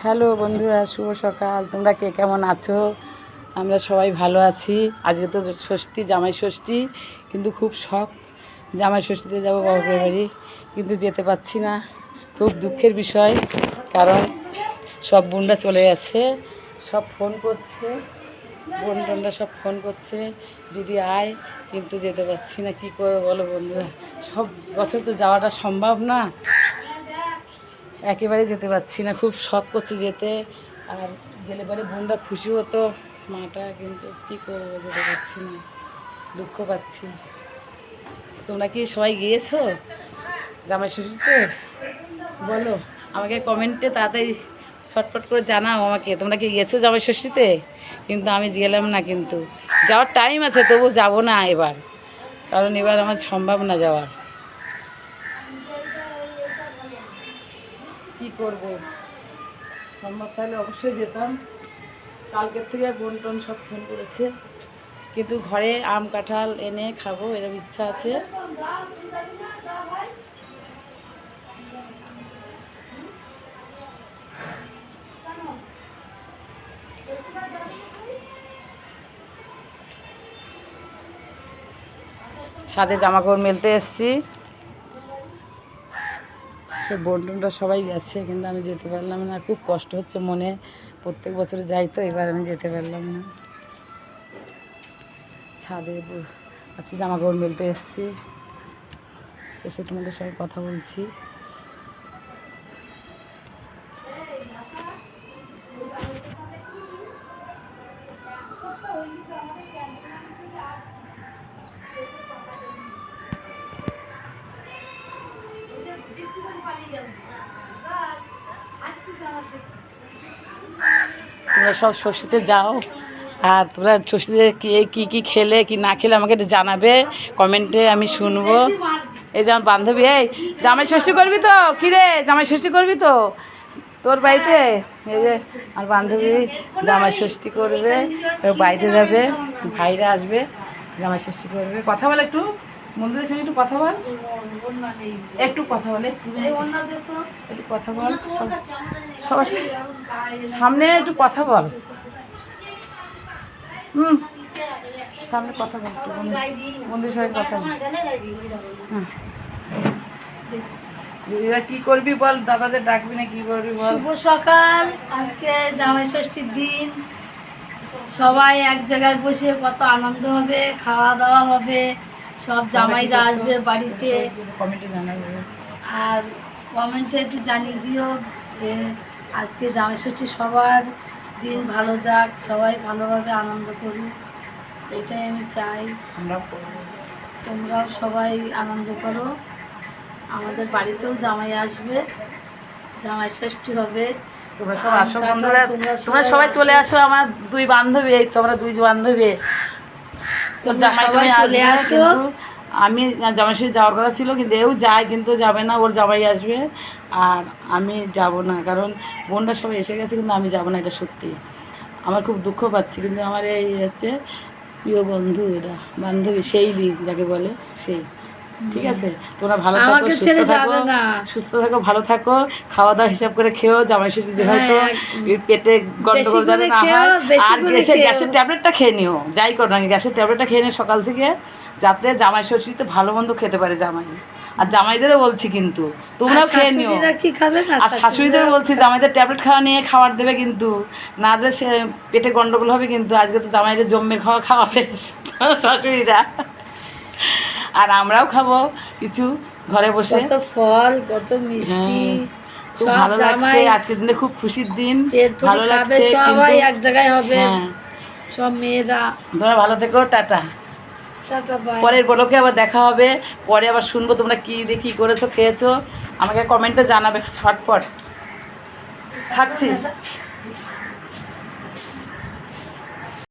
Hello বন্ধুরা, শুভ সকাল। তোমরা কে কেমন আছো? আমরা সবাই ভালো আছি। আজকে তো ষষ্ঠী, জামাই ষষ্ঠী, কিন্তু খুব শখ জামাই ষষ্ঠীতে যাবো বাবার বাড়ি, কিন্তু যেতে পারছি না। খুব দুঃখের বিষয়, কারণ সব বোনরা চলে গেছে, সব ফোন করছে, বোন টোনরা সব ফোন করছে, দিদি আয়, কিন্তু যেতে পারছি না। কী করবো বলো বন্ধুরা, সব বছর তো যাওয়াটা সম্ভব না, একেবারে যেতে পারছি না। খুব শখ করছে যেতে, আর গেলে পরে বোনরা খুশি হতো, মাটা, কিন্তু কী করবো, যেতে পারছি না, দুঃখ পাচ্ছি। তোমরা কি সবাই গিয়েছো জামাই ষষ্ঠীতে? বলো আমাকে কমেন্টে, তাড়াতাড়ি ছটফট করে জানাও আমাকে, তোমরা কি গেছো জামাই ষষ্ঠীতে? কিন্তু আমি গেলাম না, কিন্তু যাওয়ার টাইম আছে, তবু যাব না এবার, কারণ এবার আমার সম্ভব না যাওয়ার। কী করবো, সম্ভব তাহলে অবশ্যই যেতাম। কালকের থেকে বোন টোন সব ফোন করেছে, কিন্তু ঘরে আম কাঁঠাল এনে খাবো, এরকম ইচ্ছা আছে। ছাদে জামা কাপড় মেলতে এসেছি, বোন টোনরা সবাই গেছে, কিন্তু আমি যেতে পারলাম না। খুব কষ্ট হচ্ছে মনে, প্রত্যেক বছরে যাই তো, এবার আমি যেতে পারলাম না। ছাদে আছি, জামা কাপড় মেলতে এসেছি, এসে তোমাদের সঙ্গে কথা বলছি। তোমরা সব ষষ্ঠীতে যাও, আর তোমরা ষষ্ঠীতে কী কী খেলে কি না খেলে আমাকে একটু জানাবে কমেন্টে, আমি শুনবো। এই যে আমার বান্ধবী, এই জামাই ষষ্ঠী করবি তো? কী রে, জামাই ষষ্ঠী করবি তো তোর বাড়িতে? এই যে আমার বান্ধবী জামাই ষষ্ঠী করবে, বাড়িতে যাবে, ভাইরা আসবে, জামাই ষষ্ঠী করবে। কথা বল একটু, বন্ধুদের সঙ্গে একটু কথা বল, একটু কথা বলে, একটু কথা বল, সবার সামনে একটু কথা বল। সামনে কথা বল, বন্ধুদের সঙ্গে কথা বল। হ্যাঁ, দিদিরা কি করবি বল, দাদাদের ডাকবি না, কি করবি বল? শুভ সকাল। আজকে জামাই ষষ্ঠীর দিন, সবাই এক জায়গায় বসে কত আনন্দ হবে, খাওয়া দাওয়া হবে, সব জামাইরা আসবে বাড়িতে। কমেন্টে জানাবে, আর কমেন্টে একটু জানিয়ে দিও যে আজকে জামাই ষষ্ঠী, সবার দিন ভালো যাক, সবাই ভালোভাবে আনন্দ করুক, এটাই আমি চাই। আমরাও করবো, তোমরাও সবাই আনন্দ করো। আমাদের বাড়িতেও জামাই আসবে, জামাই ষষ্ঠী হবে। তোমরা সব আসো বন্ধুরা, তোমরা সবাই চলে আসো। আমার দুই বান্ধবী, এই তোমরা দুই বান্ধবী, তো জামাই সবাই চলে আসবে, আসো। কিন্তু আমি জামাই ষষ্ঠী যাওয়ার কথা ছিল, কিন্তু এও যায়, কিন্তু যাবে না, ওর জামাই আসবে, আর আমি যাব না, কারণ বোনরা সবাই এসে গেছে, কিন্তু আমি যাব না, এটা সত্যি। আমার খুব দুঃখ পাচ্ছি, কিন্তু আমার এই হচ্ছে প্রিয় বন্ধু, এরা বান্ধবী, সেই যাকে বলে সেই। ঠিক আছে, তোমরা ভালো থাকো, সুস্থ থাকো, সুস্থ থাকো, ভালো থাকো, খাওয়া দাওয়া হিসাব করে খেও। জামাই ষষ্ঠী যে হয়তো পেটে গন্ডগোল যাতে না হয়, আর গ্যাসের ট্যাবলেটটা খেয়ে নিও, যাই করো না, গ্যাসের ট্যাবলেটটা খেয়ে নিও সকাল থেকে, যাতে জামাই ষষ্ঠীতে ভালো মন্দ খেতে পারে জামাই। আর জামাইদেরও বলছি, কিন্তু তোমরাও খেয়ে নিও। আর শাশুড়িদেরও বলছি, জামাইদের ট্যাবলেট খাওয়ার দেবে, কিন্তু না দিলে সে পেটে গন্ডগোল হবে। কিন্তু আজকে তো জামাইদের জম্মের খাওয়াবে শাশুড়িরা, আর আমরাও খাবো কিছু ঘরে বসে, কত ফল, কত মিষ্টি। খুব ভালো লাগছে, আজকের দিনে খুব খুশির দিন, ভালো লাগছে। সবাই এক জায়গায় হবে, সব মেয়েরা। তোমরা ভালো থেকো, টাটা। পরের ব্লগে আবার দেখা হবে, পরে আবার শুনবো তোমরা কী দিয়ে কী করেছো, খেয়েছো, আমাকে কমেন্টে জানাবে। ছটফট থাকছি।